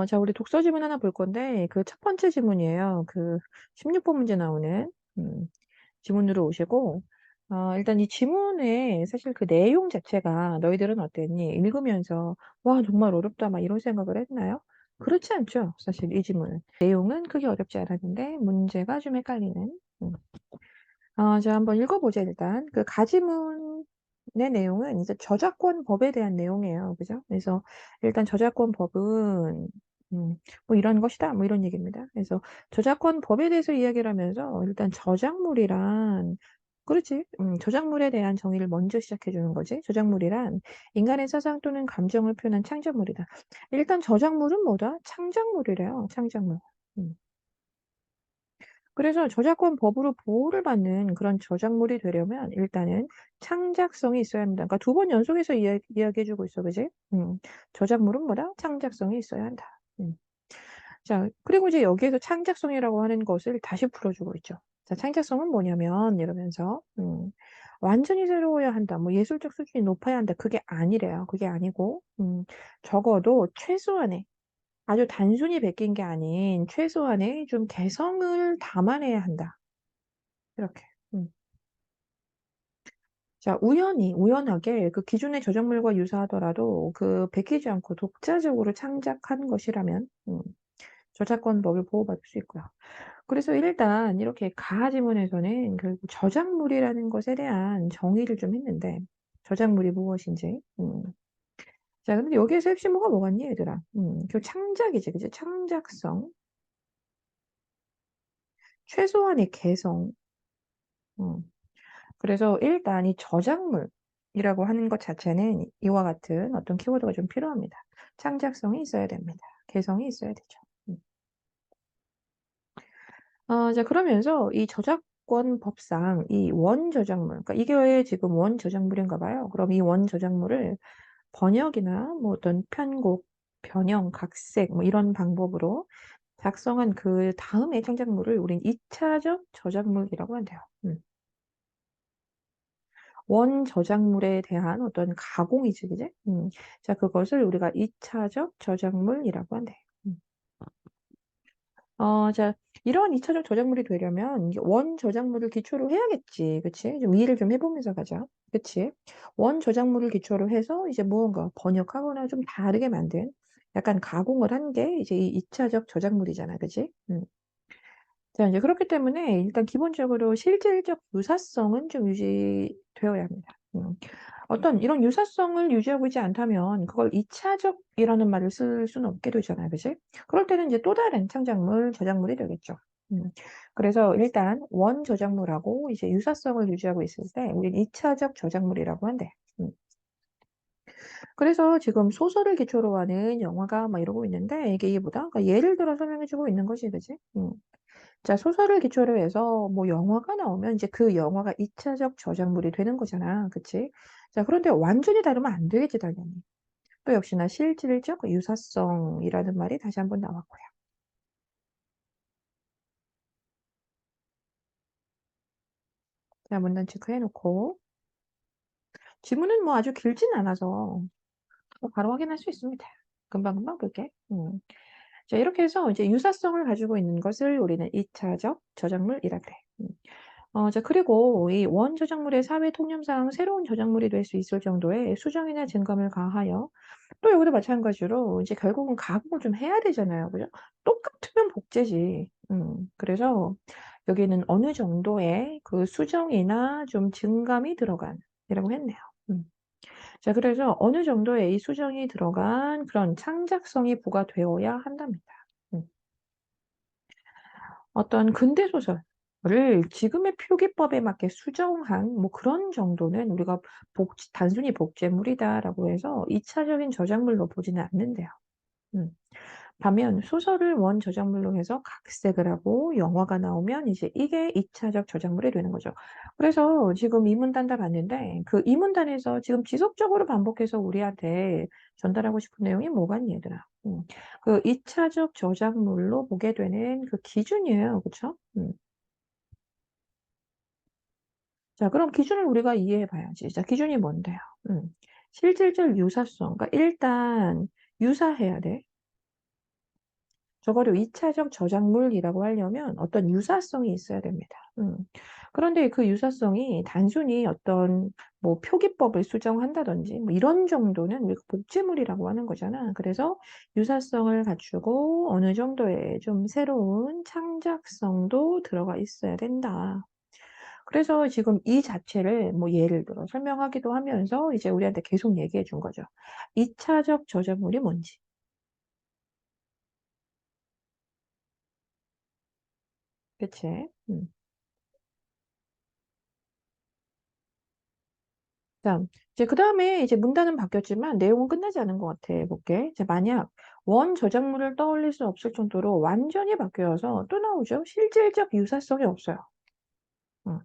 자, 우리 독서 지문 하나 볼 건데, 그 첫 번째 지문이에요. 그 16번 문제 나오는, 지문으로 오시고, 일단 이 지문에 사실 그 내용 자체가 너희들은 어땠니? 읽으면서, 와, 정말 어렵다, 막 이런 생각을 했나요? 그렇지 않죠. 사실 이 지문은. 내용은 크게 어렵지 않았는데, 문제가 좀 헷갈리는. 음. 자, 한번 읽어보자, 일단. 그 가지문의 내용은 이제 저작권 법에 대한 내용이에요. 그죠? 그래서 일단 저작권 법은, 뭐 이런 것이다. 뭐 이런 얘기입니다. 그래서 저작권 법에 대해서 이야기를 하면서 일단 저작물이란, 그렇지. 저작물에 대한 정의를 먼저 시작해 주는 거지. 저작물이란 인간의 사상 또는 감정을 표현한 창작물이다. 일단 저작물은 뭐다? 창작물이래요. 창작물. 음. 그래서 저작권 법으로 보호를 받는 그런 저작물이 되려면 일단은 창작성이 있어야 합니다. 그러니까 두 번 연속해서 이야기해 주고 있어. 그지? 저작물은 뭐다? 창작성이 있어야 한다. 자, 그리고 이제 여기에서 창작성이라고 하는 것을 다시 풀어주고 있죠. 자, 창작성은 뭐냐면 이러면서 완전히 새로워야 한다. 뭐 예술적 수준이 높아야 한다. 그게 아니래요. 그게 아니고 적어도 최소한의 아주 단순히 베낀 게 아닌 최소한의 좀 개성을 담아내야 한다. 이렇게. 음. 자, 우연하게 그 기존의 저작물과 유사하더라도 그 베끼지 않고 독자적으로 창작한 것이라면 저작권법을 보호받을 수 있고요. 그래서 일단 이렇게 가지문에서는 결국 저작물이라는 것에 대한 정의를 좀 했는데 저작물이 무엇인지. 자, 근데 여기에서 핵심어가 뭐겠니, 얘들아? 그 창작이지, 그치? 창작성, 최소한의 개성. 음. 그래서 일단 이 저작물이라고 하는 것 자체는 이와 같은 어떤 키워드가 좀 필요합니다. 창작성이 있어야 됩니다. 개성이 있어야 되죠. 음. 자, 그러면서 이 저작권 법상 이 원저작물, 그러니까 이게 지금 원저작물인가 봐요. 그럼 이 원저작물을 번역이나 뭐 어떤 편곡, 변형, 각색 뭐 이런 방법으로 작성한 그 다음의 창작물을 우린 2차적 저작물이라고 한대요. 원저작물에 대한 어떤 가공이지, 그지? 자, 그것을 우리가 2차적 저작물이라고 한대. 음. 자, 이런 2차적 저작물이 되려면 이게 원저작물을 기초로 해야겠지, 그치? 좀 이해를 좀 해보면서 가자, 그치? 원저작물을 기초로 해서 이제 무언가 번역하거나 좀 다르게 만든 약간 가공을 한 게 이제 이 2차적 저작물이잖아, 그치? 자, 이제 그렇기 때문에 일단 기본적으로 실질적 유사성은 좀 유지되어야 합니다. 어떤 이런 유사성을 유지하고 있지 않다면 그걸 2차적이라는 말을 쓸 수는 없게 되잖아요. 그지? 그럴 때는 이제 또 다른 창작물, 저작물이 되겠죠. 음. 그래서 일단 원 저작물하고 이제 유사성을 유지하고 있을 때 우리는 2차적 저작물이라고 한대. 음. 그래서 지금 소설을 기초로 하는 영화가 막 이러고 있는데 이게 뭐다? 그러니까 예를 들어 설명해주고 있는 것이 그지? 자, 소설을 기초로 해서 뭐 영화가 나오면 이제 그 영화가 2차적 저작물이 되는 거잖아. 그치? 자, 그런데 완전히 다르면 안 되겠지, 당연히. 또 역시나 실질적 유사성이라는 말이 다시 한번 나왔고요. 자, 문단 체크해놓고. 지문은 뭐 아주 길진 않아서 뭐 바로 확인할 수 있습니다. 금방금방 볼게. 자, 이렇게 해서 이제 유사성을 가지고 있는 것을 우리는 2차적 저작물이라 그래. 자, 그리고 이 원 저작물의 사회 통념상 새로운 저작물이 될 수 있을 정도의 수정이나 증감을 가하여 또 여기도 마찬가지로 이제 결국은 가공을 좀 해야 되잖아요. 그죠? 똑같으면 복제지. 그래서 여기는 어느 정도의 그 수정이나 좀 증감이 들어간 이라고 했네요. 음. 자, 그래서 어느 정도의 이 수정이 들어간 그런 창작성이 부과되어야 한답니다. 음. 어떤 근대 소설을 지금의 표기법에 맞게 수정한 뭐 그런 정도는 우리가 단순히 복제물이다라고 해서 2차적인 저작물로 보지는 않는데요. 음. 반면 소설을 원 저작물로 해서 각색을 하고 영화가 나오면 이제 이게 2차적 저작물이 되는 거죠. 그래서 지금 이 문단 다 봤는데 그 이 문단에서 지금 지속적으로 반복해서 우리한테 전달하고 싶은 내용이 뭐겠니, 얘들아? 그 2차적 저작물로 보게 되는 그 기준이에요. 그쵸? 자, 그럼 기준을 우리가 이해해 봐야지. 자, 기준이 뭔데요? 실질적 유사성. 그러니까 일단 유사해야 돼. 저거를 2차적 저작물이라고 하려면 어떤 유사성이 있어야 됩니다. 그런데 그 유사성이 단순히 어떤 뭐 표기법을 수정한다든지 뭐 이런 정도는 우리가 복제물이라고 하는 거잖아. 그래서 유사성을 갖추고 어느 정도의 좀 새로운 창작성도 들어가 있어야 된다. 그래서 지금 이 자체를 뭐 예를 들어 설명하기도 하면서 이제 우리한테 계속 얘기해 준 거죠. 2차적 저작물이 뭔지. 그치? 자, 이제 그다음에 이제 문단은 바뀌었지만 내용은 끝나지 않은 것 같아. 볼게. 이제 만약 원 저작물을 떠올릴 수 없을 정도로 완전히 바뀌어서 또 나오죠. 실질적 유사성이 없어요. 음.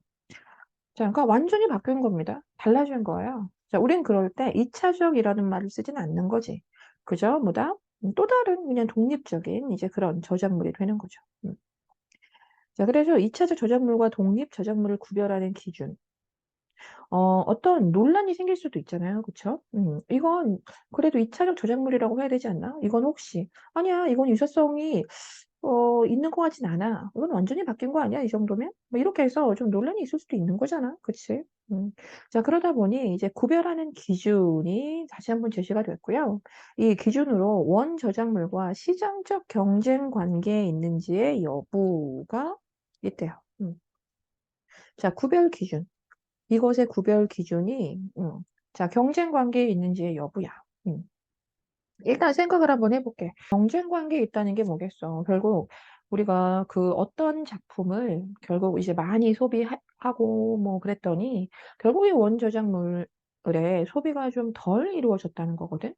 자, 그러니까 완전히 바뀐 겁니다. 달라진 거예요. 자, 우린 그럴 때 2차적이라는 말을 쓰진 않는 거지. 그죠? 뭐다? 또 다른 그냥 독립적인 이제 그런 저작물이 되는 거죠. 자, 그래서 2차적 저작물과 독립 저작물을 구별하는 기준. 어떤 논란이 생길 수도 있잖아요. 그쵸? 이건 그래도 2차적 저작물이라고 해야 되지 않나? 이건 혹시 아니야, 이건 유사성이 있는 것 같진 않아. 이건 완전히 바뀐 거 아니야? 이 정도면? 뭐 이렇게 해서 좀 논란이 있을 수도 있는 거잖아. 그치? 자, 그러다 보니 이제 구별하는 기준이 다시 한번 제시가 됐고요. 이 기준으로 원 저작물과 시장적 경쟁 관계에 있는지의 여부가 있대요. 자, 구별 기준. 이것의 구별 기준이 자, 경쟁 관계에 있는지의 여부야. 일단 생각을 한번 해볼게. 경쟁 관계에 있다는 게 뭐겠어? 결국 우리가 그 어떤 작품을 결국 이제 많이 소비하고 뭐 그랬더니 결국에 원저작물의 소비가 좀 덜 이루어졌다는 거거든.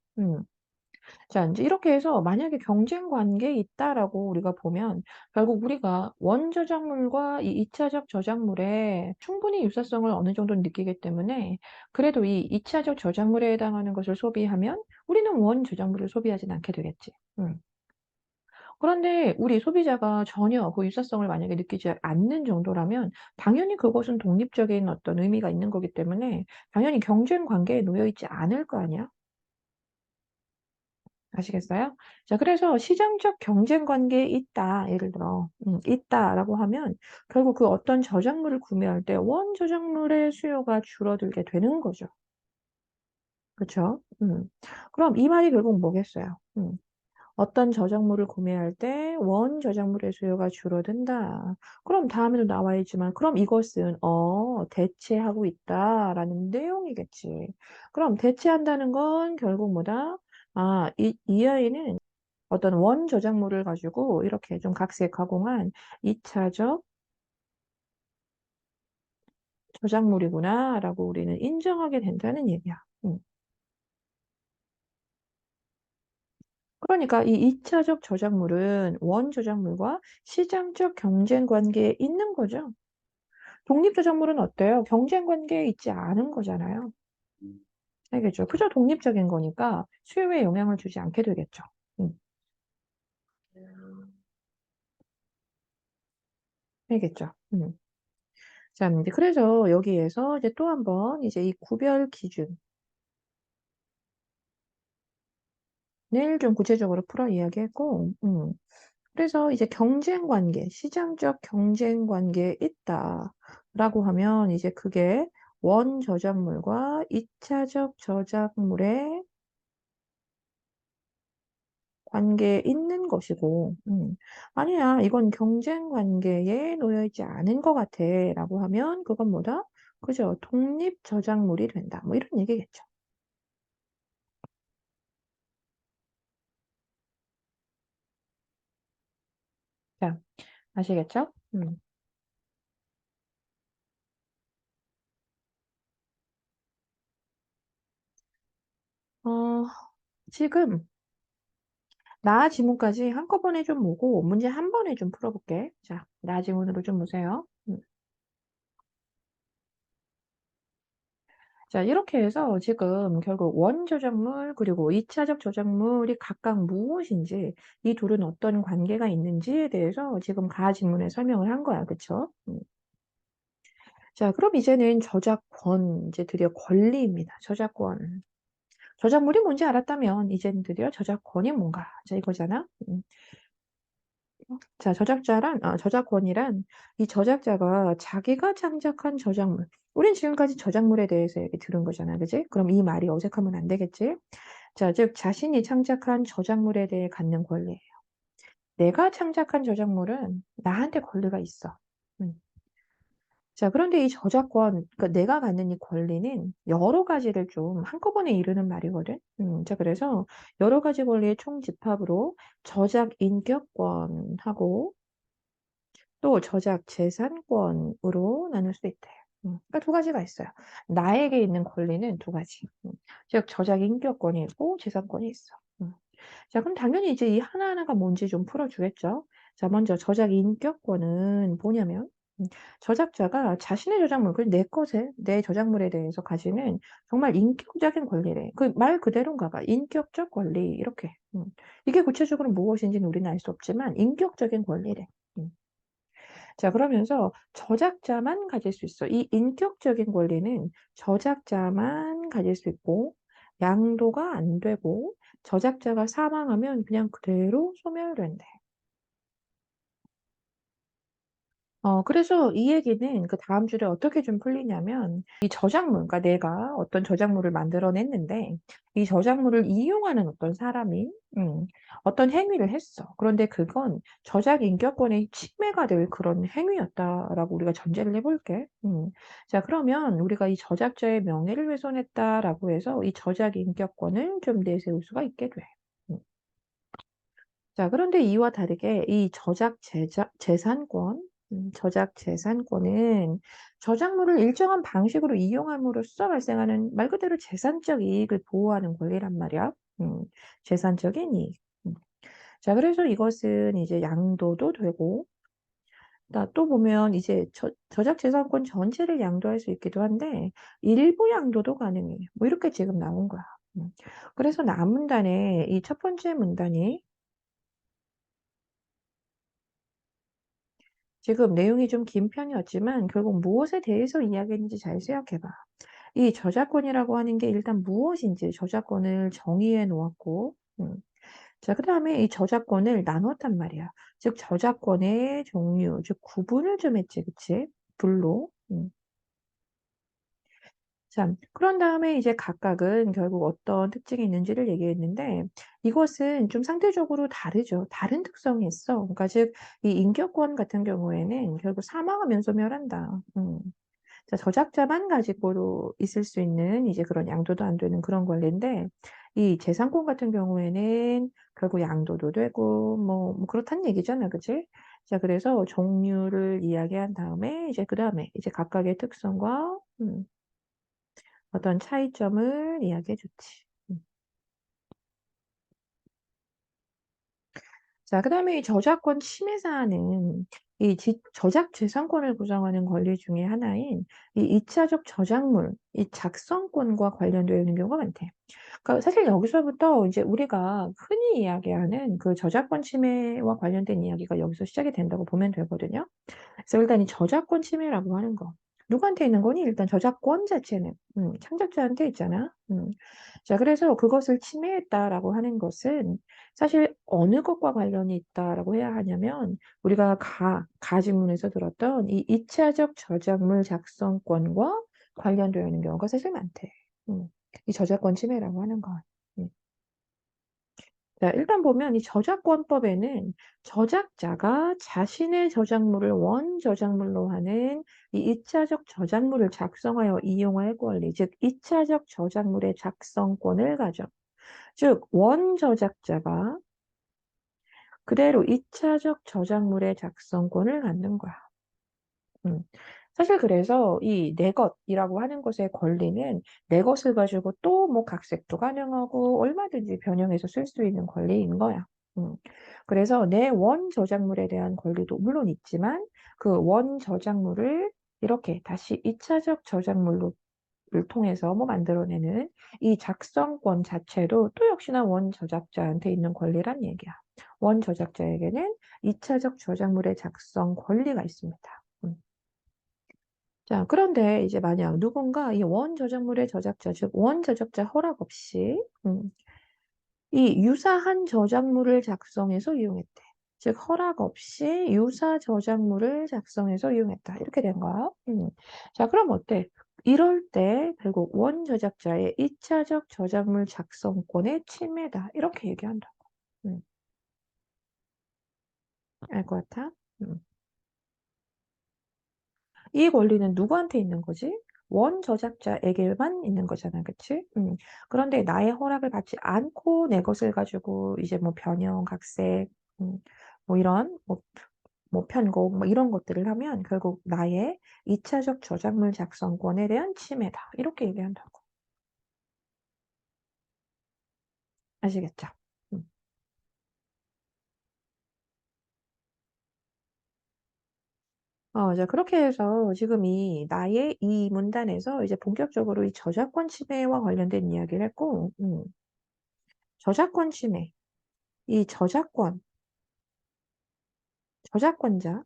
자, 이제 이렇게 해서 만약에 경쟁 관계에 있다라고 우리가 보면 결국 우리가 원저작물과 이 2차적 저작물에 충분히 유사성을 어느 정도는 느끼기 때문에 그래도 이 2차적 저작물에 해당하는 것을 소비하면 우리는 원저작물을 소비하진 않게 되겠지. 그런데 우리 소비자가 전혀 그 유사성을 만약에 느끼지 않는 정도라면 당연히 그것은 독립적인 어떤 의미가 있는 거기 때문에 당연히 경쟁 관계에 놓여 있지 않을 거 아니야. 아시겠어요? 자, 그래서 시장적 경쟁 관계에 있다. 예를 들어, 있다라고 하면 결국 그 어떤 저작물을 구매할 때 원 저작물의 수요가 줄어들게 되는 거죠. 그쵸? 그럼 이 말이 결국 뭐겠어요? 어떤 저작물을 구매할 때 원 저작물의 수요가 줄어든다. 그럼 다음에도 나와 있지만, 그럼 이것은, 대체하고 있다라는 내용이겠지. 그럼 대체한다는 건 결국 뭐다? 아, 이 아이는 어떤 원 저작물을 가지고 이렇게 좀 각색가공한 2차적 저작물이구나라고 우리는 인정하게 된다는 얘기야. 그러니까 이 2차적 저작물은 원 저작물과 시장적 경쟁 관계에 있는 거죠. 독립 저작물은 어때요? 경쟁 관계에 있지 않은 거잖아요. 알겠죠? 그저 독립적인 거니까 수요에 영향을 주지 않게 되겠죠. 음, 알겠죠? 자, 이제 그래서 여기에서 이제 또 한 번 이제 이 구별 기준을 좀 구체적으로 풀어 이야기했고, 그래서 이제 경쟁 관계, 시장적 경쟁 관계에 있다라고 하면 이제 그게 원 저작물과 2차적 저작물의 관계에 있는 것이고, 아니야, 이건 경쟁 관계에 놓여 있지 않은 것 같아 라고 하면 그건 뭐다? 그죠? 독립 저작물이 된다. 뭐 이런 얘기겠죠. 자, 아시겠죠? 어, 지금 나 지문까지 한꺼번에 좀 보고 문제 한 번에 좀 풀어볼게. 자, 나 지문으로 좀 보세요. 자, 이렇게 해서 지금 결국 원저작물 그리고 2차적 저작물이 각각 무엇인지 이 둘은 어떤 관계가 있는지에 대해서 지금 가 지문에 설명을 한 거야. 그쵸? 자, 그럼 이제는 저작권, 이제 드디어 권리입니다. 저작권. 저작물이 뭔지 알았다면 이제는 드디어 저작권이 뭔가. 자, 이거잖아. 자, 저작권이란 이 저작자가 자기가 창작한 저작물. 우린 지금까지 저작물에 대해서 얘기 들은 거잖아. 그지? 그럼 이 말이 어색하면 안 되겠지? 자, 즉, 자신이 창작한 저작물에 대해 갖는 권리예요. 내가 창작한 저작물은 나한테 권리가 있어. 음. 자, 그런데 이 저작권, 그러니까 내가 갖는 이 권리는 여러 가지를 좀 한꺼번에 이루는 말이거든. 자, 그래서 여러 가지 권리의 총집합으로 저작 인격권하고 또 저작 재산권으로 나눌 수 있대요. 그러니까 두 가지가 있어요. 나에게 있는 권리는 두 가지. 즉, 저작 인격권이 있고 재산권이 있어. 자, 그럼 당연히 이제 이 하나하나가 뭔지 좀 풀어주겠죠. 자, 먼저 저작 인격권은 뭐냐면, 저작자가 자신의 저작물, 그 내 것에, 내 저작물에 대해서 가지는 정말 인격적인 권리래. 그 말 그대로인가 봐. 인격적 권리, 이렇게. 이게 구체적으로 무엇인지는 우리는 알 수 없지만, 인격적인 권리래. 음. 자, 그러면서 저작자만 가질 수 있어. 이 인격적인 권리는 저작자만 가질 수 있고, 양도가 안 되고, 저작자가 사망하면 그냥 그대로 소멸된대. 그래서 이 얘기는 그 다음 줄에 어떻게 좀 풀리냐면, 이 저작물, 그러니까 내가 어떤 저작물을 만들어냈는데, 이 저작물을 이용하는 어떤 사람이, 어떤 행위를 했어. 그런데 그건 저작 인격권의 침해가 될 그런 행위였다라고 우리가 전제를 해볼게. 자, 그러면 우리가 이 저작자의 명예를 훼손했다라고 해서 이 저작 인격권을 좀 내세울 수가 있게 돼. 음. 자, 그런데 이와 다르게 이 재산권, 저작 재산권은 저작물을 일정한 방식으로 이용함으로써 발생하는 말 그대로 재산적 이익을 보호하는 권리란 말이야. 재산적인 이익. 음. 자, 그래서 이것은 이제 양도도 되고, 또 보면 이제 저작 재산권 전체를 양도할 수 있기도 한데, 일부 양도도 가능해. 뭐 이렇게 지금 나온 거야. 그래서 남문단의 이 첫 번째 문단이 지금 내용이 좀 긴 편이었지만 결국 무엇에 대해서 이야기했는지 잘 생각해봐. 이 저작권이라고 하는 게 일단 무엇인지 저작권을 정의해 놓았고, 자, 그 다음에 이 저작권을 나눴단 말이야. 즉, 저작권의 종류, 즉, 구분을 좀 했지, 그치? 둘로. 자, 그런 다음에 이제 각각은 결국 어떤 특징이 있는지를 얘기했는데, 이것은 좀 상대적으로 다르죠. 다른 특성이 있어. 그러니까 즉, 이 인격권 같은 경우에는 결국 사망하면 소멸한다. 자, 저작자만 가지고 있을 수 있는 이제 그런 양도도 안 되는 그런 권리인데, 이 재산권 같은 경우에는 결국 양도도 되고, 뭐 그렇다는 얘기잖아, 그치? 자, 그래서 종류를 이야기한 다음에, 이제 그 다음에 이제 각각의 특성과, 어떤 차이점을 이야기해 줬지. 자, 그 다음에 이 저작권 침해 사안은 이 저작 재산권을 구성하는 권리 중에 하나인 이 2차적 저작물, 이 작성권과 관련되어 있는 경우가 많대. 그러니까 사실 여기서부터 이제 우리가 흔히 이야기하는 그 저작권 침해와 관련된 이야기가 여기서 시작이 된다고 보면 되거든요. 그래서 일단 이 저작권 침해라고 하는 거. 누구한테 있는 거니? 일단 저작권 자체는 창작자한테 있잖아. 자, 그래서 그것을 침해했다라고 하는 것은 사실 어느 것과 관련이 있다라고 해야 하냐면 우리가 가지문에서 들었던 이 2차적 저작물 작성권과 관련되어 있는 경우가 사실 많대. 음, 이 저작권 침해라고 하는 건. 음. 자, 일단 보면 이 저작권법에는 저작자가 자신의 저작물을 원저작물로 하는 이 2차적 저작물을 작성하여 이용할 권리, 즉 2차적 저작물의 작성권을 가져. 즉, 원저작자가 그대로 2차적 저작물의 작성권을 갖는 거야. 음. 사실 그래서 이 내 것이라고 하는 것의 권리는 내 것을 가지고 또 뭐 각색도 가능하고 얼마든지 변형해서 쓸 수 있는 권리인 거야. 음. 그래서 내 원 저작물에 대한 권리도 물론 있지만 그 원 저작물을 이렇게 다시 2차적 저작물로 를 통해서 뭐 만들어내는 이 작성권 자체도 또 역시나 원 저작자한테 있는 권리란 얘기야. 원 저작자에게는 2차적 저작물의 작성 권리가 있습니다. 음. 자, 그런데 이제 만약 누군가 이 원 저작물의 저작자, 즉 원 저작자 허락 없이 이 유사한 저작물을 작성해서 이용했대. 즉 허락 없이 유사 저작물을 작성해서 이용했다. 이렇게 된 거야. 자, 그럼 어때? 이럴 때 결국 원저작자의 2차적 저작물 작성권의 침해다. 이렇게 얘기한다고. 음, 알 것 같아? 음. 이 권리는 누구한테 있는 거지? 원저작자에게만 있는 거잖아. 그치? 그런데 나의 허락을 받지 않고 내 것을 가지고 이제 뭐 변형, 각색, 음, 뭐 이런 뭐 편곡 뭐 이런 것들을 하면 결국 나의 2차적 저작물 작성권에 대한 침해다. 이렇게 얘기한다고. 아시겠죠? 음. 자, 그렇게 해서 지금 이 나의 이 문단에서 이제 본격적으로 이 저작권 침해와 관련된 이야기를 했고, 저작권 침해, 이 저작권자에게는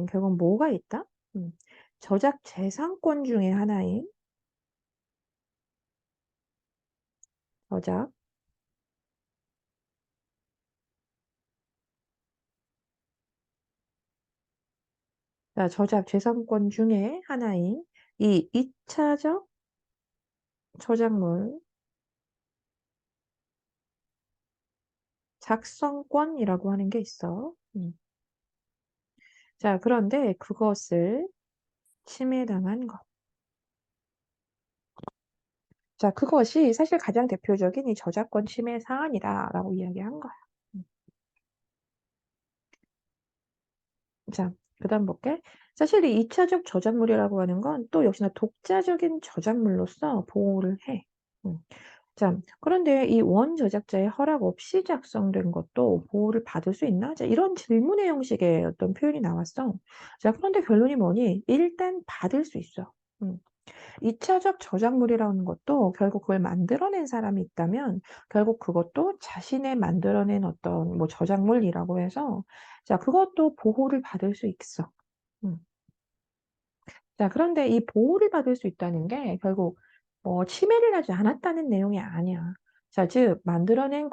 결국 뭐가 있다? 음, 저작 재산권 중에 하나인 저작, 저작 재산권 중에 하나인 이 2차적 저작물 작성권이라고 하는 게 있어. 자, 그런데 그것을 침해당한 것. 자, 그것이 사실 가장 대표적인 이 저작권 침해 사안이다라고 이야기한 거야. 음. 자, 그다음 볼게. 사실 이 2차적 저작물이라고 하는 건 또 역시나 독자적인 저작물로서 보호를 해. 음. 자, 그런데 이 원저작자의 허락 없이 작성된 것도 보호를 받을 수 있나? 자, 이런 질문의 형식의 어떤 표현이 나왔어. 자, 그런데 결론이 뭐니? 일단 받을 수 있어. 음. 2차적 저작물이라는 것도 결국 그걸 만들어낸 사람이 있다면 결국 그것도 자신의 만들어낸 어떤 뭐 저작물이라고 해서 자, 그것도 보호를 받을 수 있어. 음. 자, 그런데 이 보호를 받을 수 있다는 게 결국 침해를 하지 않았다는 내용이 아니야. 자, 즉 만들어낸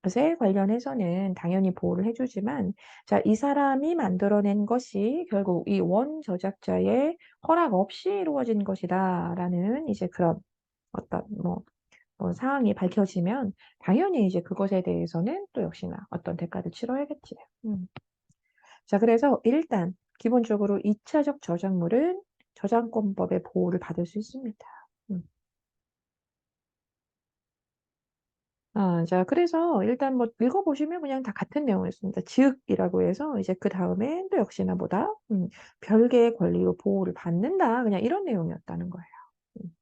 것에 관련해서는 당연히 보호를 해주지만 자, 이 사람이 만들어낸 것이 결국 이 원저작자의 허락 없이 이루어진 것이다라는 이제 그런 어떤 상황이 밝혀지면 당연히 이제 그것에 대해서는 또 역시나 어떤 대가를 치러야겠지. 자, 그래서 일단 기본적으로 2차적 저작물은 저작권법의 보호를 받을 수 있습니다. 음. 자, 그래서 일단 뭐 읽어보시면 그냥 다 같은 내용이었습니다. 즉이라고 해서 이제 그 다음에 또 역시나 뭐다? 별개의 권리로 보호를 받는다. 그냥 이런 내용이었다는 거예요. 음.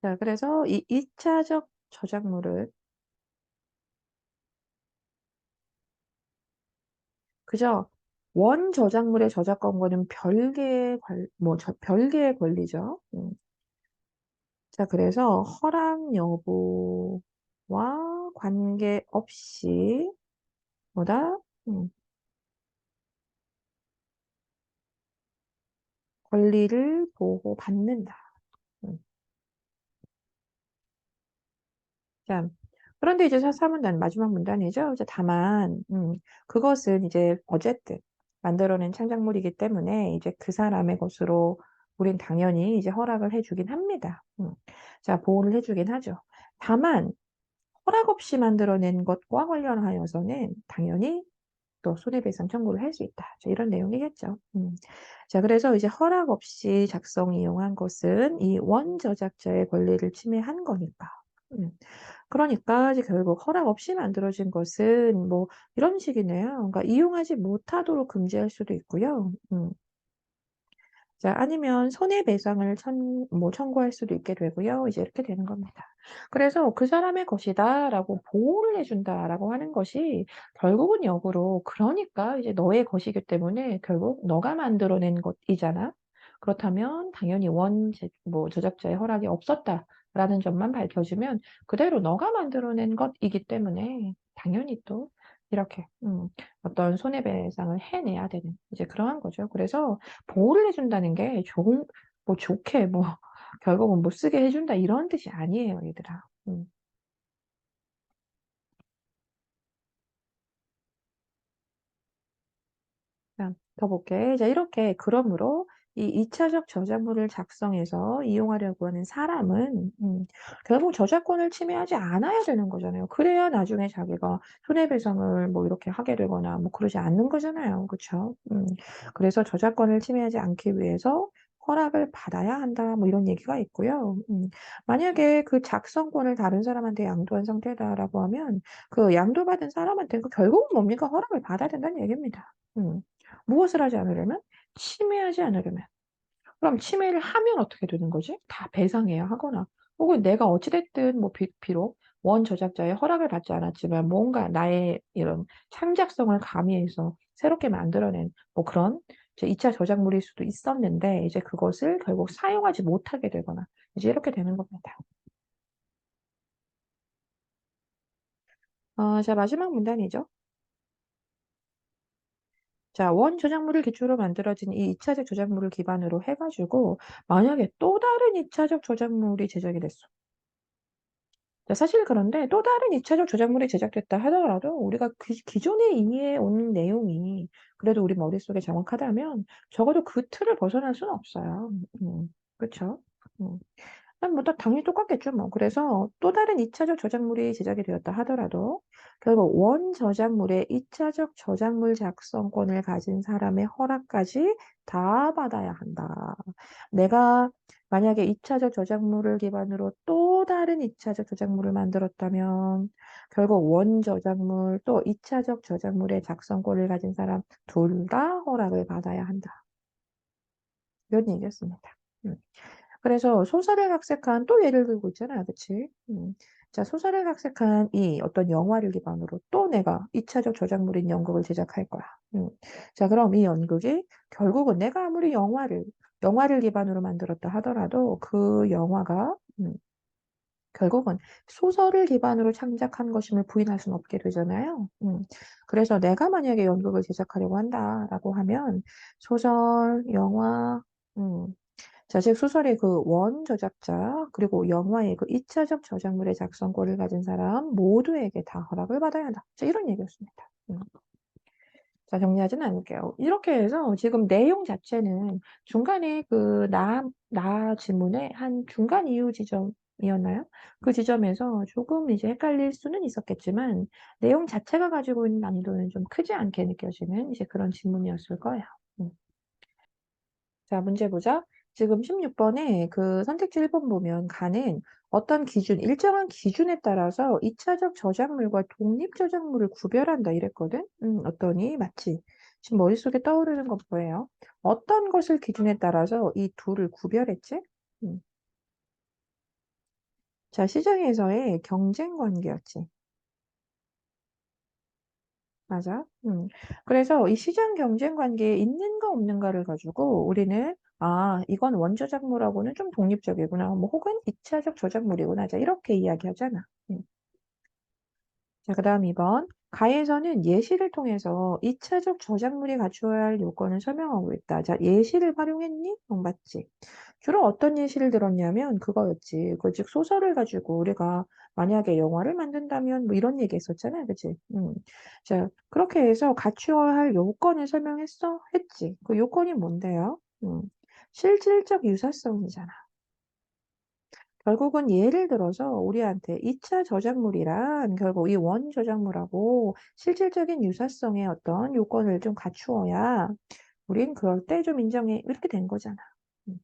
자, 그래서 이 2차적 저작물을 그저 원 저작물의 저작권과는 별개의 권리죠. 자, 그래서 허락 여부와 관계없이 뭐다? 권리를 보호받는다. 음. 자, 그런데 이제 사문단 마지막 문단이죠. 이제 다만 그것은 이제 어쨌든 만들어낸 창작물이기 때문에 이제 그 사람의 것으로 우린 당연히 이제 허락을 해주긴 합니다. 자, 보호를 해주긴 하죠. 다만 허락 없이 만들어낸 것과 관련하여서는 당연히 또 손해배상 청구를 할 수 있다. 자, 이런 내용이겠죠. 자, 그래서 이제 허락 없이 작성 이용한 것은 이 원저작자의 권리를 침해한 거니까. 음. 그러니까 이제 결국 허락 없이 만들어진 것은 뭐 이런 식이네요. 그러니까 이용하지 못하도록 금지할 수도 있고요. 자, 아니면 손해배상을 청구할 수도 있게 되고요. 이제 이렇게 되는 겁니다. 그래서 그 사람의 것이다라고 보호를 해준다라고 하는 것이 결국은 역으로 그러니까 이제 너의 것이기 때문에 결국 너가 만들어낸 것이잖아. 그렇다면 당연히 저작자의 허락이 없었다라는 점만 밝혀지면 그대로 너가 만들어낸 것이기 때문에 당연히 또 이렇게 어떤 손해배상을 해내야 되는 이제 그러한 거죠. 그래서 보호를 해준다는 게 좋게 결국은 못 쓰게 해준다 이런 뜻이 아니에요, 얘들아. 자, 더 볼게. 자, 이렇게 그러므로 이 2차적 저작물을 작성해서 이용하려고 하는 사람은 결국 저작권을 침해하지 않아야 되는 거잖아요. 그래야 나중에 자기가 손해배상을 뭐 이렇게 하게 되거나 뭐 그러지 않는 거잖아요. 그렇죠? 그래서 저작권을 침해하지 않기 위해서 허락을 받아야 한다. 뭐 이런 얘기가 있고요. 만약에 그 작성권을 다른 사람한테 양도한 상태다라고 하면 그 양도받은 사람한테는 그 결국은 뭡니까? 허락을 받아야 된다는 얘기입니다. 무엇을 하지 않으려면? 침해하지 않으려면. 그럼 침해를 하면 어떻게 되는 거지? 다 배상해야 하거나, 혹은 내가 어찌됐든 뭐 비록 원 저작자의 허락을 받지 않았지만 뭔가 나의 이런 창작성을 가미해서 새롭게 만들어낸 뭐 그런 이제 2차 저작물일 수도 있었는데 이제 그것을 결국 사용하지 못하게 되거나 이제 이렇게 되는 겁니다. 자, 마지막 문단이죠. 자, 원 저작물을 기초로 만들어진 이 2차적 저작물을 기반으로 해가지고 만약에 또 다른 2차적 저작물이 제작이 됐어. 자, 사실 그런데 또 다른 2차적 저작물이 제작됐다 하더라도 우리가 기존에 이해해 온 내용이 그래도 우리 머릿속에 정확하다면 적어도 그 틀을 벗어날 수는 없어요. 그쵸? 음. 뭐다 당연히 똑같겠죠, 뭐. 그래서 또 다른 2차적 저작물이 제작이 되었다 하더라도 결국 원 저작물의 2차적 저작물 작성권을 가진 사람의 허락까지 다 받아야 한다. 내가 만약에 2차적 저작물을 기반으로 또 다른 2차적 저작물을 만들었다면 결국 원 저작물 또 2차적 저작물의 작성권을 가진 사람 둘 다 허락을 받아야 한다. 이런 얘기였습니다. 음. 그래서 소설을 각색한 또 예를 들고 있잖아요. 그치? 자, 소설을 각색한 이 어떤 영화를 기반으로 또 내가 2차적 저작물인 연극을 제작할 거야. 자, 그럼 이 연극이 결국은 내가 아무리 영화를 기반으로 만들었다 하더라도 그 영화가 결국은 소설을 기반으로 창작한 것임을 부인할 수는 없게 되잖아요. 그래서 내가 만약에 연극을 제작하려고 한다라고 하면 소설, 영화, 음, 자, 즉 소설의 그 원 저작자 그리고 영화의 그 2차적 저작물의 작성권을 가진 사람 모두에게 다 허락을 받아야 한다. 자, 이런 얘기였습니다. 자, 정리하지는 않을게요. 이렇게 해서 지금 내용 자체는 중간에 그 나 지문의 한 중간 이유 지점이었나요? 그 지점에서 조금 이제 헷갈릴 수는 있었겠지만 내용 자체가 가지고 있는 난이도는 좀 크지 않게 느껴지는 이제 그런 지문이었을 거예요. 음. 자, 문제 보자. 지금 16번에 그 선택지 1번 보면 가는 어떤 기준, 일정한 기준에 따라서 2차적 저작물과 독립 저작물을 구별한다 이랬거든? 어떠니? 맞지? 지금 머릿속에 떠오르는 건 뭐예요? 어떤 것을 기준에 따라서 이 둘을 구별했지? 음. 자, 시장에서의 경쟁 관계였지. 맞아. 그래서 이 시장 경쟁 관계에 있는가 없는가를 가지고 우리는 이건 원저작물하고는 좀 독립적이구나. 뭐 혹은 2차적 저작물이구나. 자, 이렇게 이야기하잖아. 음. 자, 그다음 2번. 가에서는 예시를 통해서 2차적 저작물이 갖추어야 할 요건을 설명하고 있다. 자, 예시를 활용했니? 맞지? 주로 어떤 예시를 들었냐면 그거였지. 그 즉 소설을 가지고 우리가 만약에 영화를 만든다면 뭐 이런 얘기 했었잖아요. 그치? 자, 그렇게 해서 갖추어야 할 요건을 설명했어? 했지. 그 요건이 뭔데요? 실질적 유사성이잖아. 결국은 예를 들어서 우리한테 2차 저작물이란 결국 이 원 저작물하고 실질적인 유사성의 어떤 요건을 좀 갖추어야 우린 그럴 때 좀 인정해. 이렇게 된 거잖아. 음.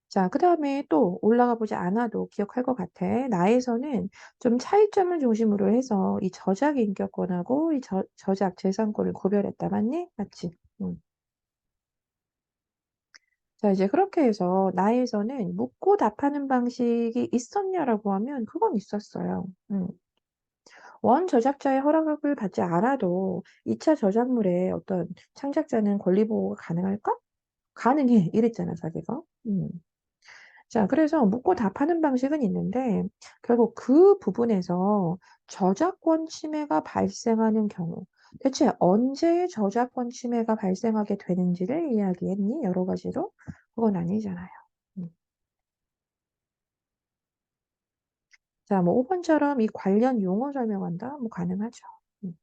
자, 그 다음에 또 올라가 보지 않아도 기억할 것 같아. 나에서는 좀 차이점을 중심으로 해서 이 저작 인격권하고 이 저작 재산권을 구별했다. 맞니? 맞지? 자, 이제 그렇게 해서 나에서는 묻고 답하는 방식이 있었냐라고 하면 그건 있었어요. 원 저작자의 허락을 받지 않아도 2차 저작물의 어떤 창작자는 권리 보호가 가능할까? 가능해. 이랬잖아, 자기가. 자, 그래서 묻고 답하는 방식은 있는데 결국 그 부분에서 저작권 침해가 발생하는 경우 대체 언제 저작권 침해가 발생하게 되는지를 이야기했니? 여러 가지로? 그건 아니잖아요. 음. 자, 뭐 5번처럼 이 관련 용어 설명한다? 뭐 가능하죠. 음.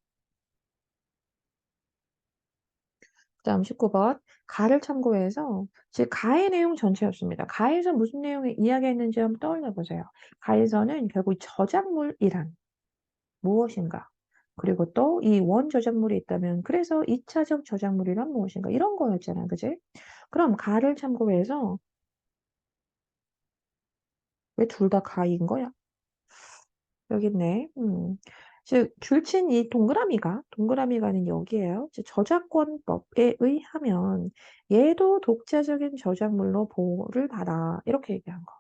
그다음 19번. 가를 참고해서 즉 가의 내용 전체였습니다. 가에서 무슨 내용을 이야기했는지 한번 떠올려 보세요. 가에서는 결국 저작물이란 무엇인가? 그리고 또 이 원저작물이 있다면 그래서 2차적 저작물이란 무엇인가? 이런 거였잖아. 그지? 그럼 가를 참고해서 왜 둘 다 가인 거야? 여기 있네. 즉 줄친 이 동그라미가는 여기에요. 즉 저작권법에 의하면 얘도 독자적인 저작물로 보호를 받아. 이렇게 얘기한 거.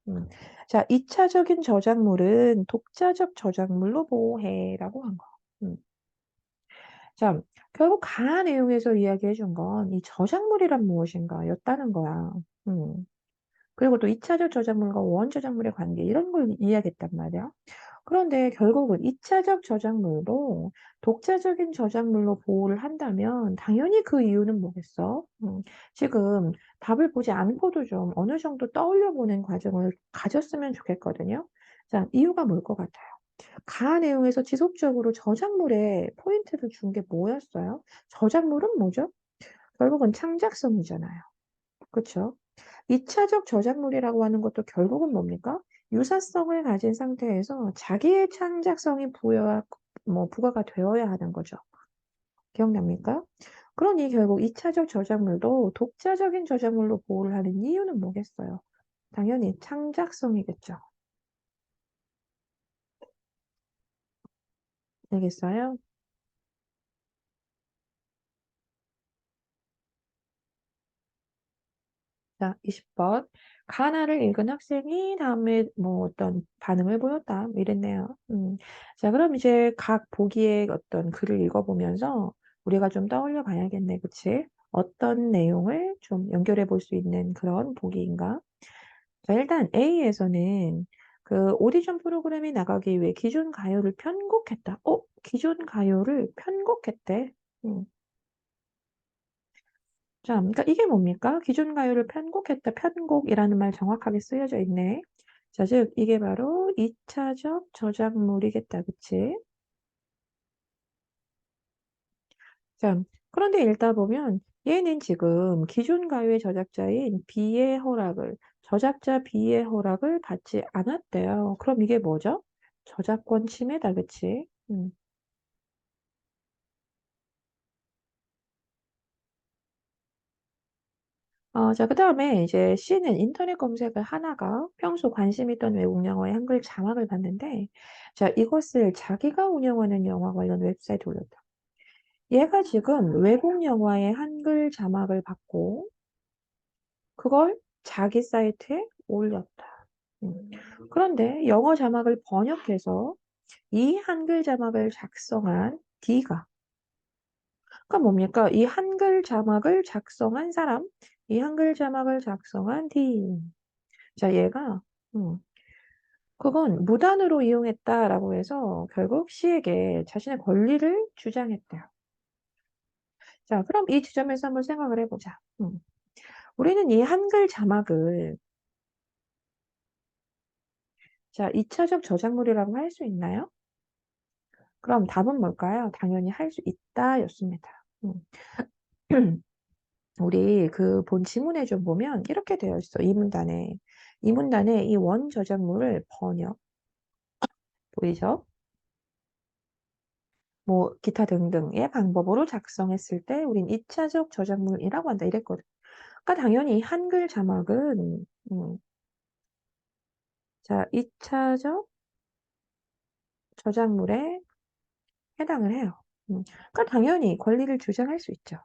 음. 자, 2차적인 저작물은 독자적 저작물로 보호해라고 한 거. 음. 자, 결국 가 내용에서 이야기해 준 건 이 저작물이란 무엇인가 였다는 거야. 음. 그리고 또 2차적 저작물과 원저작물의 관계 이런 걸 이야기했단 말이야. 그런데 결국은 2차적 저작물도 독자적인 저작물로 보호를 한다면 당연히 그 이유는 뭐겠어? 지금 답을 보지 않고도 좀 어느 정도 떠올려 보는 과정을 가졌으면 좋겠거든요. 자, 이유가 뭘 것 같아요? 가 내용에서 지속적으로 저작물에 포인트를 준 게 뭐였어요? 저작물은 뭐죠? 결국은 창작성이잖아요. 그쵸? 2차적 저작물이라고 하는 것도 결국은 뭡니까? 유사성을 가진 상태에서 자기의 창작성이 부가가 되어야 하는 거죠. 기억납니까? 그러니 결국 2차적 저작물도 독자적인 저작물로 보호를 하는 이유는 뭐겠어요? 당연히 창작성이겠죠. 알겠어요? 자, 20번. 가나를 읽은 학생이 다음에 뭐 어떤 반응을 보였다. 뭐 이랬네요. 자, 그럼 이제 각 보기의 어떤 글을 읽어보면서 우리가 좀 떠올려 봐야겠네. 그치? 어떤 내용을 좀 연결해 볼 수 있는 그런 보기인가? 자, 일단 A에서는 그 오디션 프로그램이 나가기 위해 기존 가요를 편곡했다. 기존 가요를 편곡했대. 음. 자, 그러니까 이게 뭡니까? 기존 가요를 편곡했다. 편곡이라는 말 정확하게 쓰여져 있네. 자, 즉 이게 바로 2차적 저작물이겠다. 그치? 자, 그런데 읽다 보면 얘는 지금 기존 가요의 저작자인 저작자 B의 허락을 받지 않았대요. 그럼 이게 뭐죠? 저작권 침해다. 그치? 자, 그다음에 이제 C는 인터넷 검색을 하다가 평소 관심 있던 외국 영화의 한글 자막을 봤는데, 자, 이것을 자기가 운영하는 영화 관련 웹사이트에 올렸다. 얘가 지금 외국 영화의 한글 자막을 받고, 그걸 자기 사이트에 올렸다. 음. 그런데 영어 자막을 번역해서 이 한글 자막을 작성한 D가, 그러니까 뭡니까? 이 한글 자막을 작성한 사람, 이 한글 자막을 작성한 D. 자, 얘가 음, 그건 무단으로 이용했다라고 해서 결국 C에게 자신의 권리를 주장했대요. 자, 그럼 이 지점에서 한번 생각을 해보자. 우리는 이 한글 자막을 자, 2차적 저작물이라고 할 수 있나요? 그럼 답은 뭘까요? 당연히 할 수 있다였습니다. 음. 우리 그 본 지문에 좀 보면 이렇게 되어 있어. 이 문단에 이 원 저작물을 번역 보이죠? 뭐 기타 등등의 방법으로 작성했을 때 우린 2차적 저작물이라고 한다 이랬거든. 그러니까 당연히 한글 자막은 자 2차적 저작물에 해당을 해요. 그러니까 당연히 권리를 주장할 수 있죠.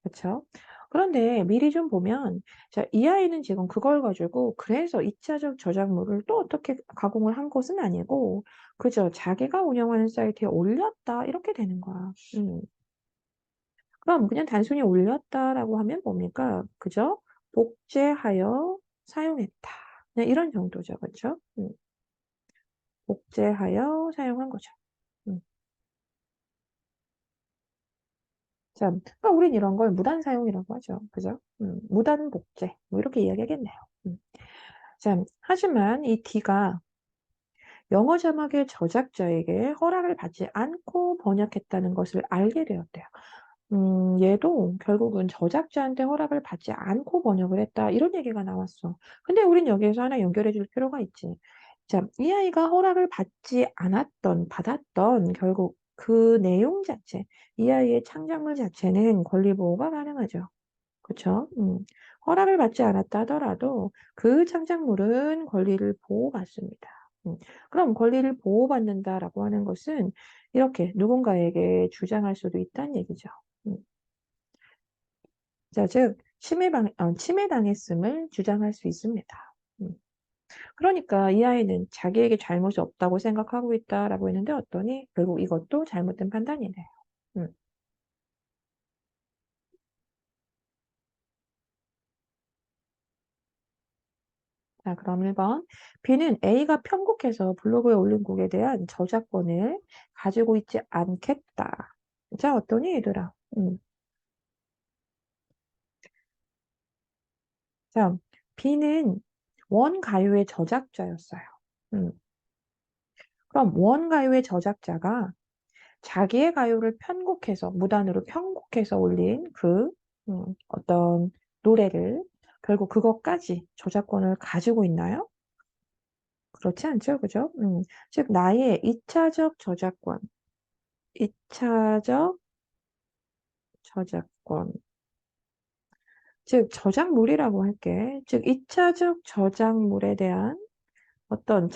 그렇죠? 그런데 미리 좀 보면 자, 이 아이는 지금 그걸 가지고 그래서 2차적 저작물을 또 어떻게 가공을 한 것은 아니고 그저 자기가 운영하는 사이트에 올렸다 이렇게 되는 거야. 그럼 그냥 단순히 올렸다라고 하면 뭡니까? 그죠? 복제하여 사용했다. 그냥 이런 정도죠. 그렇죠? 복제하여 사용한 거죠. 음. 자, 그러니까 우린 이런 걸 무단 사용이라고 하죠. 그죠? 무단 복제. 뭐 이렇게 이야기하겠네요. 자, 하지만 이 D가 영어 자막의 저작자에게 허락을 받지 않고 번역했다는 것을 알게 되었대요. 얘도 결국은 저작자한테 허락을 받지 않고 번역을 했다. 이런 얘기가 나왔어. 근데 우린 여기에서 하나 연결해 줄 필요가 있지. 자, 이 아이가 허락을 받지 않았던, 받았던 결국 그 내용 자체, 이 아이의 창작물 자체는 권리 보호가 가능하죠. 그쵸? 허락을 받지 않았다 하더라도 그 창작물은 권리를 보호받습니다. 그럼 권리를 보호받는다라고 하는 것은 이렇게 누군가에게 주장할 수도 있다는 얘기죠. 음. 자, 즉, 침해당했음을 주장할 수 있습니다. 음. 그러니까 이 아이는 자기에게 잘못이 없다고 생각하고 있다라고 했는데 어떠니? 결국 이것도 잘못된 판단이네요. 음. 자, 그럼 1번. B는 A가 편곡해서 블로그에 올린 곡에 대한 저작권을 가지고 있지 않겠다. 자, 어떠니, 얘들아? 자, B는 원가요의 저작자였어요. 음. 그럼 원가요의 저작자가 자기의 가요를 편곡해서, 무단으로 편곡해서 올린 그, 어떤 노래를 결국 그것까지 저작권을 가지고 있나요? 그렇지 않죠, 그죠? 즉, 나의 2차적 저작권, 2차적 저작권. 즉, 저작물이라고 할게. 즉, 2차적 저작물에 대한 어떤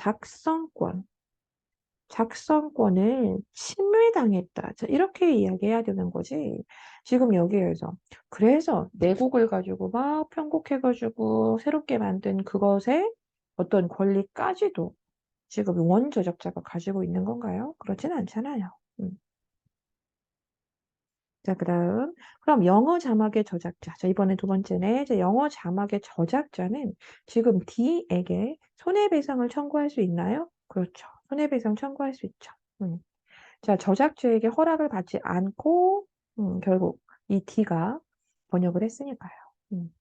작성권을 침해당했다. 자, 이렇게 이야기해야 되는 거지. 지금 여기에서. 그래서 내 곡을 가지고 막 편곡해가지고 새롭게 만든 그것의 어떤 권리까지도 지금 원저작자가 가지고 있는 건가요? 그렇진 않잖아요. 음. 자, 그다음. 그럼 영어 자막의 저작자. 자, 이번에 두 번째네. 자, 영어 자막의 저작자는 지금 D에게 손해배상을 청구할 수 있나요? 그렇죠. 손해배상 청구할 수 있죠. 음. 자, 저작자에게 허락을 받지 않고 결국 이 D가 번역을 했으니까요. 음.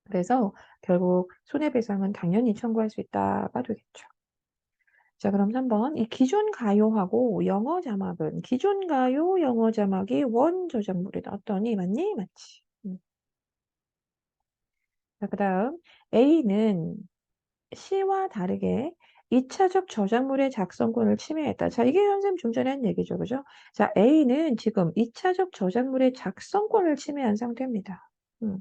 그래서 결국 손해배상은 당연히 청구할 수 있다가 되겠죠. 자, 그럼 3번. 이 기존 가요하고 영어 자막은 기존 가요, 영어 자막이 원저작물이다. 어떠니? 맞니? 맞지? 자, 그다음 A는 C와 다르게 2차적 저작물의 작성권을 침해했다. 자, 이게 선생님 좀 전에 한 얘기죠. 그죠? 자, A는 지금 2차적 저작물의 작성권을 침해한 상태입니다. 음.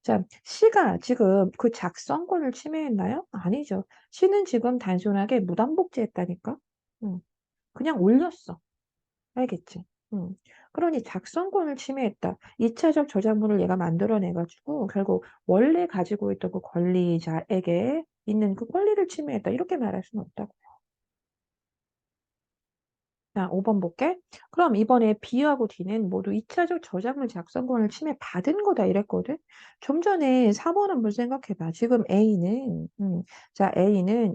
자, C가 지금 그 작성권을 침해했나요? 아니죠. C는 지금 단순하게 무단복제했다니까? 음. 그냥 올렸어. 알겠지? 음. 그러니 작성권을 침해했다. 2차적 저작물을 얘가 만들어내가지고 결국 원래 가지고 있던 그 권리자에게 있는 그 권리를 침해했다. 이렇게 말할 수는 없다고. 자, 5번 볼게. 그럼 이번에 B하고 D는 모두 2차적 저작물 작성권을 침해받은 거다 이랬거든. 좀 전에 4번 한번 생각해봐. 지금 A는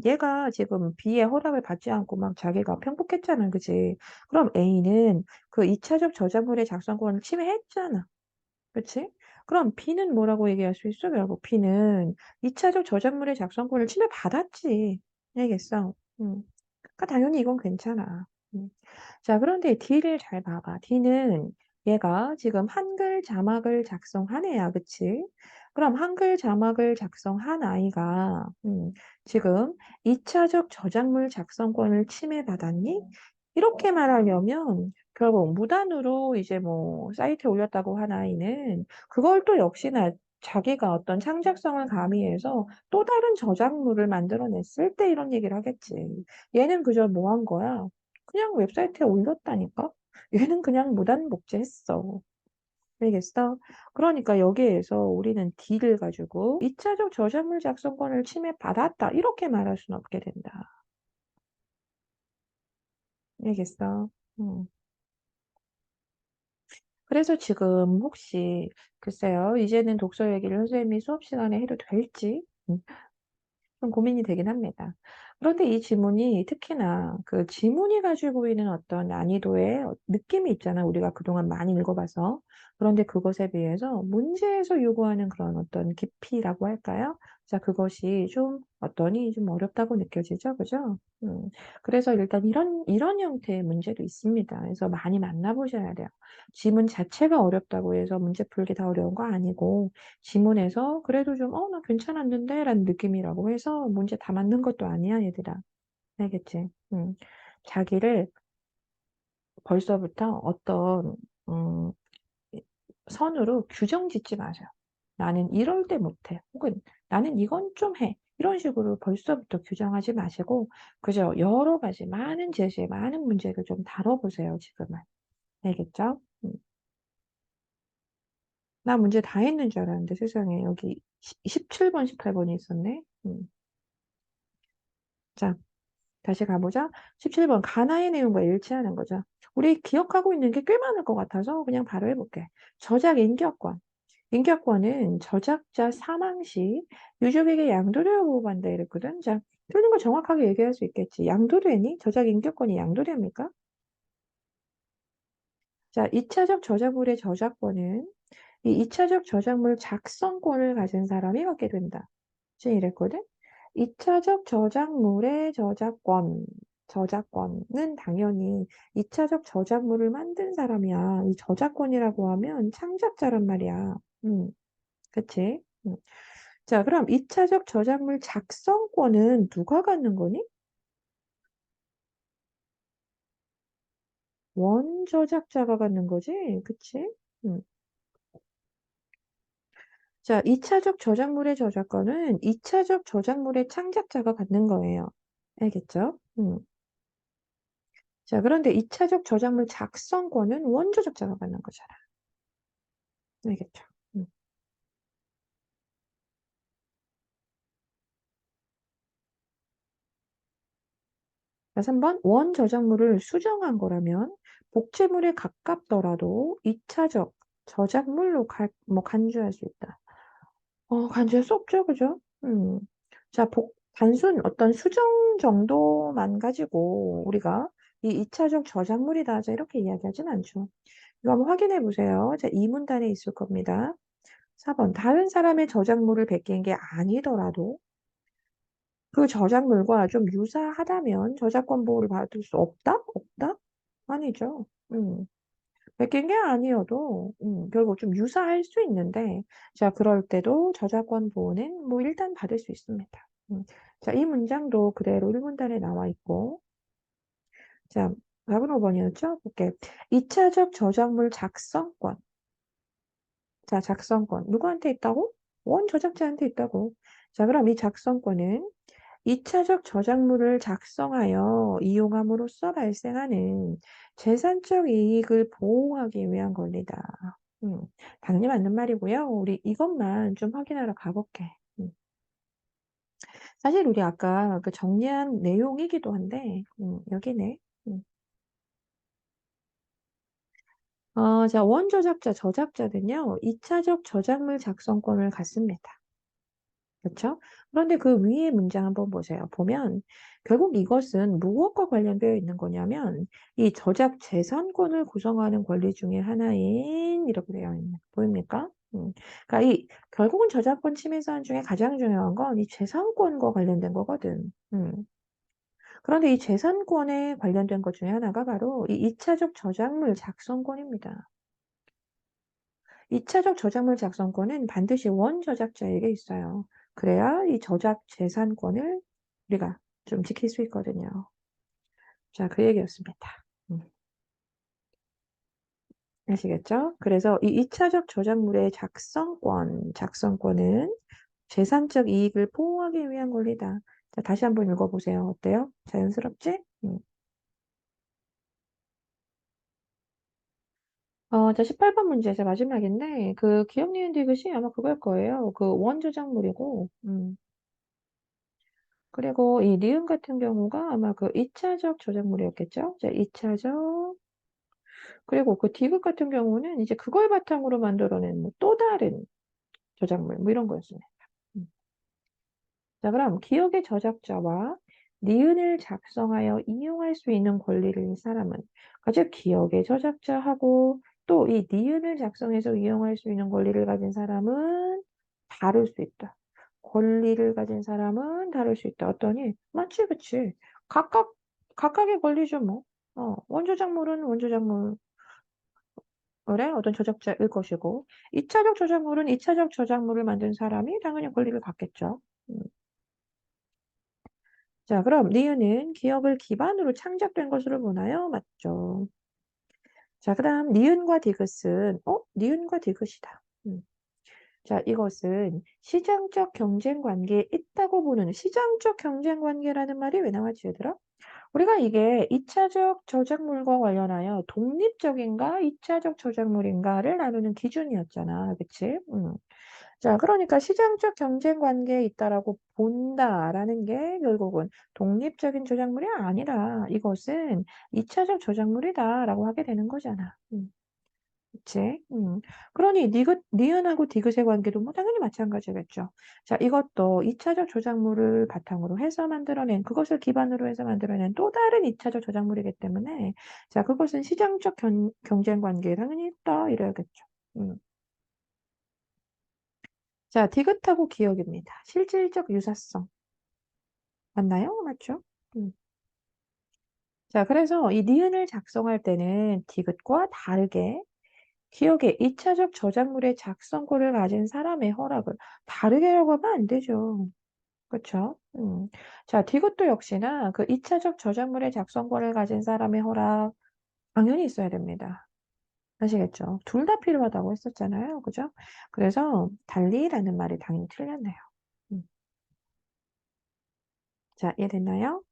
얘가 지금 B의 허락을 받지 않고 막 자기가 편곡했잖아. 그지? 그럼 A는 그 2차적 저작물의 작성권을 침해했잖아. 그치? 그럼 B는 뭐라고 얘기할 수 있어? 결국 B는 2차적 저작물의 작성권을 침해받았지. 알겠어? 그러니까 당연히 이건 괜찮아. 음. 자, 그런데 D를 잘 봐봐. D는 얘가 지금 한글 자막을 작성한 애야. 그치? 그럼 한글 자막을 작성한 아이가 지금 2차적 저작물 작성권을 침해받았니? 이렇게 말하려면 결국 무단으로 이제 뭐 사이트에 올렸다고 한 아이는 그걸 또 역시나 자기가 어떤 창작성을 가미해서 또 다른 저작물을 만들어냈을 때 이런 얘기를 하겠지. 얘는 그저 뭐 한 거야? 그냥 웹사이트에 올렸다니까? 얘는 그냥 무단 복제했어. 알겠어? 그러니까 여기에서 우리는 D를 가지고 2차적 저작물 작성권을 침해받았다. 이렇게 말할 수는 없게 된다. 알겠어? 음. 그래서 지금 혹시 글쎄요. 이제는 독서 얘기를 선생님이 수업 시간에 해도 될지 좀 고민이 되긴 합니다. 그런데 이 지문이 특히나 그 지문이 가지고 있는 어떤 난이도의 느낌이 있잖아. 우리가 그동안 많이 읽어봐서. 그런데 그것에 비해서 문제에서 요구하는 그런 어떤 깊이라고 할까요? 자, 그것이 좀 어떠니 좀 어렵다고 느껴지죠? 그죠? 그래서 일단 이런 형태의 문제도 있습니다. 그래서 많이 만나보셔야 돼요. 지문 자체가 어렵다고 해서 문제 풀기 다 어려운 거 아니고, 지문에서 그래도 좀, 나 괜찮았는데? 라는 느낌이라고 해서 문제 다 맞는 것도 아니야, 얘들아. 알겠지? 자기를 벌써부터 어떤, 음, 선으로 규정 짓지 마세요. 나는 이럴 때 못해. 혹은 나는 이건 좀 해. 이런 식으로 벌써부터 규정하지 마시고, 그저 여러 가지, 많은 제시에 많은 문제를 좀 다뤄보세요, 지금은. 알겠죠? 나 문제 다 했는 줄 알았는데 세상에 여기 17번, 18번이 있었네. 자, 다시 가보자. 17번 가나의 내용과 일치하는 거죠. 우리 기억하고 있는 게 꽤 많을 것 같아서 그냥 바로 해볼게. 저작 인격권. 인격권은 저작자 사망 시 유족에게 양도되어 보호받는다 이랬거든. 자, 틀린 거 정확하게 얘기할 수 있겠지. 양도되니? 저작 인격권이 양도됩니까? 자, 2차적 저작물의 저작권은 이 2차적 저작물 작성권을 가진 사람이 갖게 된다. 지금 이랬거든? 2차적 저작물의 저작권은 당연히 2차적 저작물을 만든 사람이야. 이 저작권이라고 하면 창작자란 말이야. 그치? 자, 그럼 2차적 저작물 작성권은 누가 갖는 거니? 원저작자가 갖는 거지? 그치? 음. 자, 2차적 저작물의 저작권은 2차적 저작물의 창작자가 갖는 거예요. 알겠죠? 자, 그런데 2차적 저작물 작성권은 원저작자가 갖는 거잖아. 알겠죠? 음. 자, 3번 원저작물을 수정한 거라면 복제물에 가깝더라도 2차적 저작물로 간주할 수 있다. 간주할 수 없죠, 그죠? 자, 단순 어떤 수정 정도만 가지고 우리가 이 2차적 저작물이다. 자, 이렇게 이야기하진 않죠. 이거 한번 확인해 보세요. 자, 이 문단에 있을 겁니다. 4번. 다른 사람의 저작물을 베낀 게 아니더라도 그 저작물과 좀 유사하다면 저작권 보호를 받을 수 없다? 없다? 아니죠. 베낀 게 아니어도 결국 좀 유사할 수 있는데 자 그럴 때도 저작권 보호는 뭐 일단 받을 수 있습니다. 자, 이 문장도 그대로 1문단에 나와 있고 자 4번 5번이었죠? 볼게. 2차적 저작물 작성권. 자, 작성권. 누구한테 있다고? 원 저작자한테 있다고. 자, 그럼 이 작성권은 2차적 저작물을 작성하여 이용함으로써 발생하는 재산적 이익을 보호하기 위한 권리다. 음, 당연히 맞는 말이고요. 우리 이것만 좀 확인하러 가볼게. 사실 우리 아까 그 정리한 내용이기도 한데, 여기네. 음. 자, 원저작자, 저작자는요, 2차적 저작물 작성권을 갖습니다. 그렇죠? 그런데 그 위에 문장 한번 보세요. 보면 결국 이것은 무엇과 관련되어 있는 거냐면 이 저작 재산권을 구성하는 권리 중에 하나인 이렇게 되어 있는 보입니까? 그러니까 이 결국은 저작권 침해 사안 중에 가장 중요한 건 이 재산권과 관련된 거거든. 그런데 이 재산권에 관련된 것 중에 하나가 바로 이 2차적 저작물 작성권입니다. 2차적 저작물 작성권은 반드시 원저작자에게 있어요. 그래야 이 저작 재산권을 우리가 좀 지킬 수 있거든요. 자, 그 얘기였습니다. 음, 아시겠죠? 그래서 이 2차적 저작물의 작성권은 재산적 이익을 보호하기 위한 권리다. 자, 다시 한번 읽어보세요. 어때요? 자연스럽지? 자, 18번 문제에서 마지막인데, 그 기억 니은 디귿이 아마 그걸 거예요. 그 원저작물이고, 그리고 이 니은 같은 경우가 아마 그 2차적 저작물이었겠죠? 자, 2차적. 그리고 그 디귿 같은 경우는 이제 그걸 바탕으로 만들어낸 뭐또 다른 저작물, 뭐 이런 거였습니다. 음. 자, 그럼 기억의 저작자와 니은을 작성하여 이용할 수 있는 권리를 사람은, 즉 기억의 저작자하고 또 이 니은을 작성해서 이용할 수 있는 권리를 가진 사람은 다를 수 있다. 권리를 가진 사람은 다를 수 있다. 어떠니? 맞지, 그치? 각각 각각의 권리죠, 뭐. 원조작물은 원조작물의 어떤 저작자일 것이고, 2차적 저작물은 2차적 저작물을 만든 사람이 당연히 권리를 갖겠죠. 자, 그럼 니은은 기억을 기반으로 창작된 것으로 보나요? 맞죠. 자, 그다음 니은과 디귿은 니은과 디귿이다. 자, 이것은 시장적 경쟁 관계에 있다고 보는, 시장적 경쟁 관계라는 말이 왜 나왔지, 얘들아? 우리가 이게 2차적 저작물과 관련하여 독립적인가 2차적 저작물인가를 나누는 기준이었잖아. 그치? 자, 그러니까 시장적 경쟁 관계에 있다라고 본다라는 게 결국은 독립적인 저작물이 아니라 이것은 2차적 저작물이다라고 하게 되는 거잖아. 그치? 그러니 니은하고 디귿의 관계도 뭐 당연히 마찬가지겠죠. 자, 이것도 2차적 저작물을 바탕으로 해서 만들어낸, 그것을 기반으로 해서 만들어낸 또 다른 2차적 저작물이기 때문에, 자, 그것은 시장적 경쟁 관계에 당연히 있다 이래야겠죠. 음. 자, 디귿하고 기억입니다. 실질적 유사성. 맞나요? 맞죠? 음. 자, 그래서 이 니은을 작성할 때는 디귿과 다르게 기억의 2차적 저작물의 작성권을 가진 사람의 허락을, 다르게라고 하면 안 되죠. 그쵸? 자, 디귿도 역시나 그 2차적 저작물의 작성권을 가진 사람의 허락 당연히 있어야 됩니다. 아시겠죠? 둘 다 필요하다고 했었잖아요. 그죠? 그래서 달리라는 말이 당연히 틀렸네요. 음. 자, 이해됐나요?